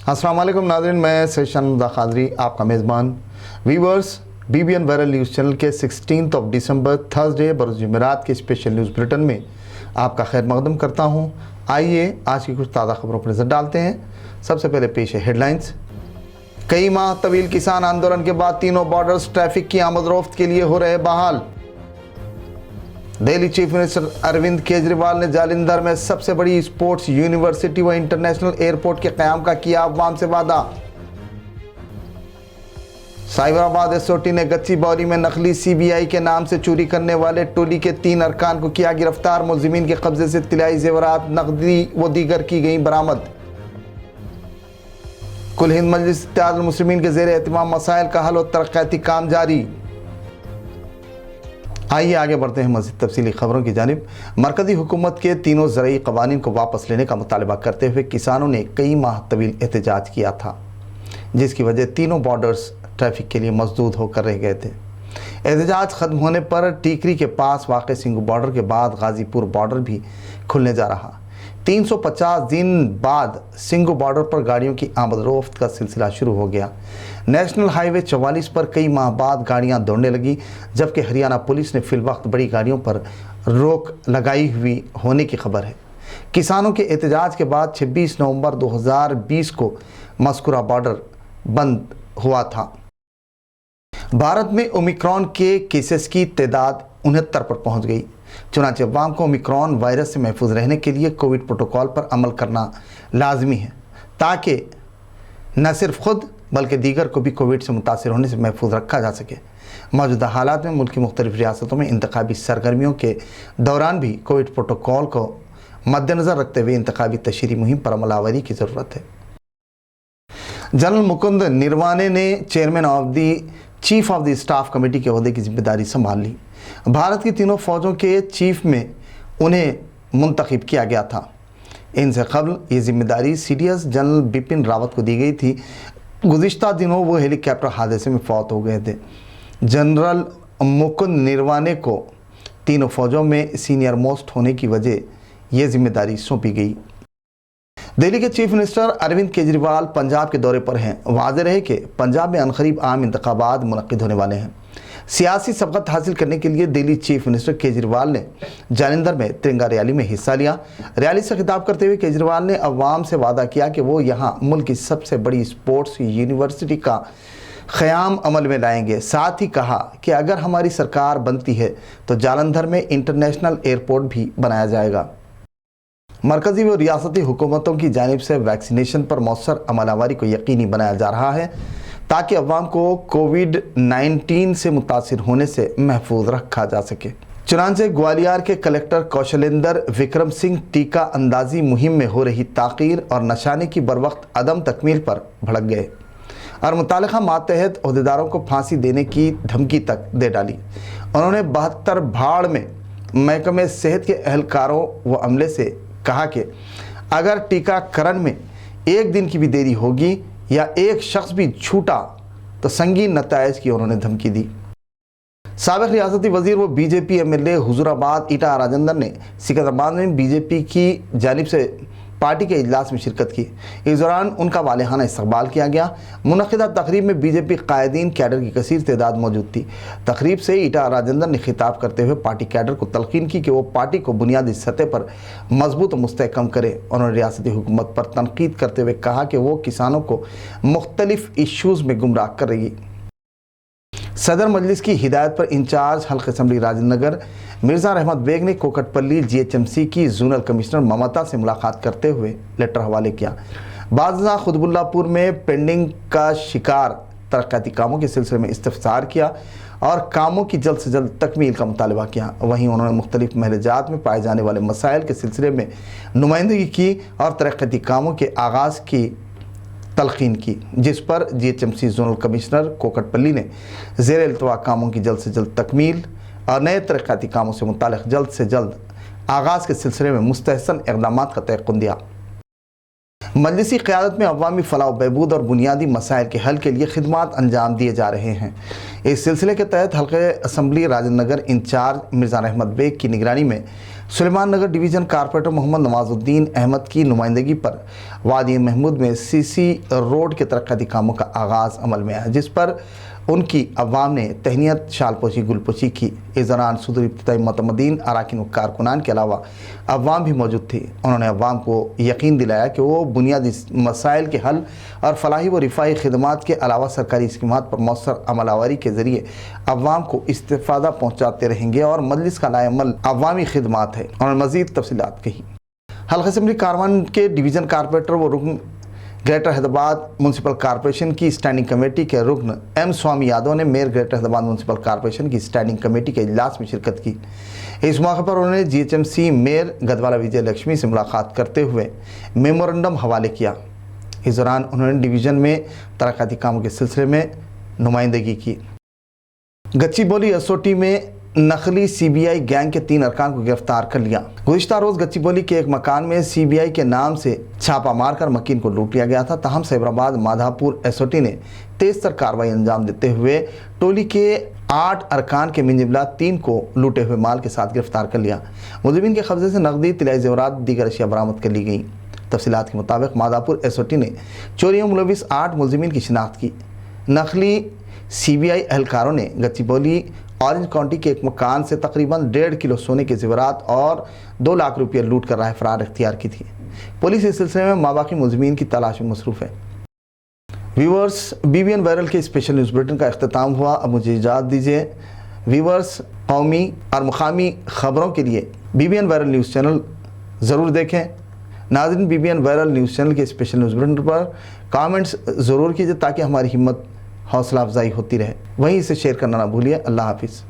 अस्सलाम वालेकुम नाज़रीन, मैं सेशन क़ादरी आपका मेज़बान। Viewers, BBN viral news channel के 16 दिसंबर थर्सडे बरोज़ जुमेरात के स्पेशल न्यूज़ बुलेटिन में आपका खैर मक़दम करता हूँ। आइए आज की कुछ ताज़ा खबरों पर नज़र डालते हैं। सबसे पहले पेश है हेडलाइंस। कई माह तवील किसान आंदोलन के बाद तीनों बॉर्डर्स ट्रैफिक की आमद-रफ्त के लिए हो रहे बहाल। दिल्ली चीफ मिनिस्टर अरविंद केजरीवाल ने जालंधर में सबसे बड़ी स्पोर्ट्स यूनिवर्सिटी व इंटरनेशनल एयरपोर्ट के क़याम का किया अवाम से वादा। साइबराबाद एसओटी ने गच्चीबौली में नकली CBI के नाम से चोरी करने वाले टोली के 3 अरकान को किया गिरफ्तार। मुलजिमीन के कब्जे से तिलाई जेवरात, नकदी व दीगर की गई बरामद। कुल हिंद मजलिस इत्तेहादुल मुस्लिमीन के ज़ेर एहतिमाम मसाइल का हल और तरक्याती काम जारी। आइए आगे बढ़ते हैं मज़ीद तफसीली खबरों की जानिब। मरकज़ी हुकूमत के तीनों ज़रई क़वानीन को वापस लेने का मुतालबा करते हुए किसानों ने कई माह तवील एहतजाज किया था, जिसकी वजह तीनों बॉर्डर्स ट्रैफिक के लिए मसदूद होकर रह गए थे। एहतजाज ख़त्म होने पर टीकरी के पास वाक़ सिंघू बॉर्डर के बाद गाज़ीपुर बॉर्डर भी खुलने जा रहा। 350 दिन बाद सिंघू बॉर्डर पर गाड़ियों की आमद-रफ्त का सिलसिला शुरू हो गया। नेशनल हाईवे 44 पर कई माह बाद गाड़ियां दौड़ने लगी, जबकि हरियाणा पुलिस ने फिलवक्त बड़ी गाड़ियों पर रोक लगाई हुई होने की खबर है। किसानों के एहतजाज के बाद 26 नवंबर 2020 को मज़कूरा बॉर्डर बंद हुआ था। भारत में ओमिक्रॉन के केसेस की तादाद 69 पर पहुँच गई। चुनांचे अवाम को ओमिक्रॉन वायरस से महफूज रहने के लिए कोविड प्रोटोकॉल पर अमल करना लाजमी है, ताकि न सिर्फ खुद बल्कि दीगर को भी कोविड से मुतासिर होने से महफूज रखा जा सके। मौजूदा हालात में मुल्क की मुख्तलिफ रियासतों में इंतखाबी सरगर्मियों के दौरान भी कोविड प्रोटोकॉल को मद्देनज़र रखते हुए इंतखाबी तशरीह मुहिम पर अमल आवरी की ज़रूरत है। जनरल मुकुंद निरवाने ने chairman of the chief of the staff committee के ओहदे की जिम्मेदारी संभाल ली। भारत की तीनों फ़ौजों के चीफ में उन्हें मुंतखब किया गया था। इनसे कबल ये जिम्मेदारी CDS जनरल बिपिन रावत को दी गई थी। गुज़िश्ता दिनों वो हेलीकॉप्टर हादसे में फौत हो गए थे। जनरल मुकुंद निरवाने को तीनों फ़ौजों में सीनियर मोस्ट होने की वजह ये जिम्मेदारी सौंपी गई। दिल्ली के चीफ मिनिस्टर अरविंद केजरीवाल पंजाब के दौरे पर हैं। वाज़ेह रहे कि पंजाब में अनक़रीब आम इंतख़ाबात मुनक़्क़िद होने वाले हैं। सियासी सबक़त हासिल करने के लिए दिल्ली चीफ मिनिस्टर केजरीवाल ने जालंधर में तिरंगा रैली में हिस्सा लिया। रैली से खिताब करते हुए केजरीवाल ने अवाम से वादा किया कि वो यहाँ मुल्क की सबसे बड़ी स्पोर्ट्स यूनिवर्सिटी का क़याम अमल में लाएंगे। साथ ही कहा कि अगर हमारी सरकार बनती है तो जालंधर में इंटरनेशनल एयरपोर्ट भी बनाया जाएगा। मरकज़ी व रियासती हुकूमतों की जानिब से वैक्सीनेशन पर मौसर अमलावरी को यकीनी बनाया जा रहा है, ताकि अवाम को कोविड-19 से मुतासिर होने से महफूज रखा जा सके। चुनांचे ग्वालियर के कलेक्टर कौशलेंद्र विक्रम सिंह टीका अंदाजी मुहिम में हो रही ताक़ीर और नशाने की बरवक्त अदम तकमील पर भड़क गए और मुतालिका मातहत अहदेदारों को फांसी देने की धमकी तक दे डाली। उन्होंने 72 भाड़ में महकमे सेहत के एहलकारों व अमले से कहा कि अगर टीकाकरण में एक दिन की भी देरी होगी या एक शख्स भी छूटा तो संगीन नताइज की उन्होंने धमकी दी। साबिक़ रियासती वज़ीर व BJP MLA हुजूराबाद ईटा राजेंद्र ने सिकंदराबाद में BJP की जानिब से पार्टी के इजलास में शिरकत की। इस दौरान उनका वालिहाना इस्तक़बाल किया गया। मुनक़्क़िदा तक़रीब में BJP कायदीन कैडर की कसीर तादाद मौजूद थी। तक़रीब से ईटा राजेंद्र ने खिताब करते हुए पार्टी कैडर को तलक़ीन की कि वो पार्टी को बुनियादी सतह पर मजबूत और मुस्तहकम करे। उन्होंने रियासती हुकूमत पर तनकीद करते हुए कहा कि वो किसानों को मुख्तलिफ इशूज़ में गुमराह कर रही। सदर मजलिस की हिदायत पर इंचार्ज हल्क़ असम्बली राजनगर मिर्ज़ा रहमत बेग ने कोकटपल्ली GHMC की जोनल कमिश्नर ममता से मुलाकात करते हुए लेटर हवाले किया। बाज़ा खुतबुल्लापुर में पेंडिंग का शिकार तरक्याती कामों के सिलसिले में इस्तफ़सार किया और कामों की जल्द से जल्द तकमील का मुतालबा किया। वहीं उन्होंने मुख्तलिफ महलजात में पाए जाने वाले मसाइल के सिलसिले में नुमाइंदगी की और तरक्याती कामों के आगाज़ की तलक़ीन की, जिस पर GHMC जोनल कमिश्नर कोकटपल्ली ने ज़ेर इल्तवा कामों की जल्द से जल्द तकमील और नए तरक्याती कामों से मुताल्लिक़ जल्द से जल्द आगाज़ के सिलसिले में मुस्तहसन इक़दामात का तयक़्क़ुन दिया। मजलिसी क़यादत में अवामी फ़लाह बहबूद और बुनियादी मसाइल के हल के लिए खिदमात अंजाम दिए जा रहे हैं। इस सिलसिले के तहत हल्क़े असम्बली राजनगर इंचार्ज मिर्ज़ा रहमत बेग की निगरानी में सुलेमान नगर डिवीज़न कारपोरेटर मोहम्मद नवाजुद्दीन अहमद की नुमाइंदगी पर وادی محمود میں CC روڈ کے ترقیاتی کاموں کا آغاز عمل میں ہے، جس پر ان کی عوام نے تہنیت، شال پوشی، گل پوشی کی۔ اس دوران صدور ابتدائی معتمدین، اراکین و کارکنان کے علاوہ عوام بھی موجود تھی۔ انہوں نے عوام کو یقین دلایا کہ وہ بنیادی مسائل کے حل اور فلاحی و رفاہی خدمات کے علاوہ سرکاری اسکیمات پر مؤثر عمل آوری کے ذریعے عوام کو استفادہ پہنچاتے رہیں گے اور مجلس کا لائے عمل عوامی خدمات ہے۔ انہوں نے مزید تفصیلات کہی۔ حلقہ اسمبلی کاروان کے ڈویژن کارپوریٹر و رکن گریٹر حیدرآباد میونسپل کارپوریشن کی اسٹینڈنگ کمیٹی کے رکن ایم سوامی یادو نے mayor greater Hyderabad municipal corporation کی اسٹینڈنگ کمیٹی کے اجلاس میں شرکت کی۔ اس موقع پر انہوں نے GHMC میئر گدوالا وجے لکشمی سے ملاقات کرتے ہوئے میمورنڈم حوالے کیا۔ اس دوران انہوں نے ڈویژن میں ترقیاتی کاموں کے سلسلے میں نمائندگی کی۔ گچی بولی SOT میں نقلی CBI گینگ کے 3 ارکان کو گرفتار کر لیا۔ گزشتہ روز گچی بولی کے ایک مکان میں CBI کے نام سے چھاپا مار کر مکین کو لوٹ لیا گیا تھا، تاہم سیبرآباد مادھا پور SOT نے تیز تر کارروائی انجام دیتے ہوئے ٹولی کے 8 ارکان کے من جملہ 3 کو لوٹے ہوئے مال کے ساتھ گرفتار کر لیا۔ ملزمین کے قبضے سے نقدی، طلائی زیورات، دیگر اشیاء برآمد کر لی گئیں۔ تفصیلات کے مطابق مادھا پور SOT نے چوریوں ملوث 8 ملزمین کی شناخت کی۔ نقلی CBI اہلکاروں نے گچی بولی اورنج کاؤنٹی کے ایک مکان سے تقریباً 1.5 کلو سونے کے زیورات اور 2 لاکھ روپے لوٹ کر راہ فرار اختیار کی تھی۔ پولیس اس سلسلے میں ماباقی ملزمین کی تلاش میں مصروف ہے۔ ویورز، BBN وائرل کے اسپیشل نیوز بلیٹن کا اختتام ہوا۔ اب مجھے اجازت دیجیے۔ ویورز، قومی اور مقامی خبروں کے لیے BBN وائرل نیوز چینل ضرور دیکھیں۔ ناظرین، BBN وائرل نیوز چینل کے اسپیشل نیوز بلیٹن پر کامنٹس ضرور کیجیے تاکہ ہماری ہمت حوصلہ افزائی ہوتی رہے۔ وہیں اسے شیئر کرنا نہ بھولیے۔ اللہ حافظ۔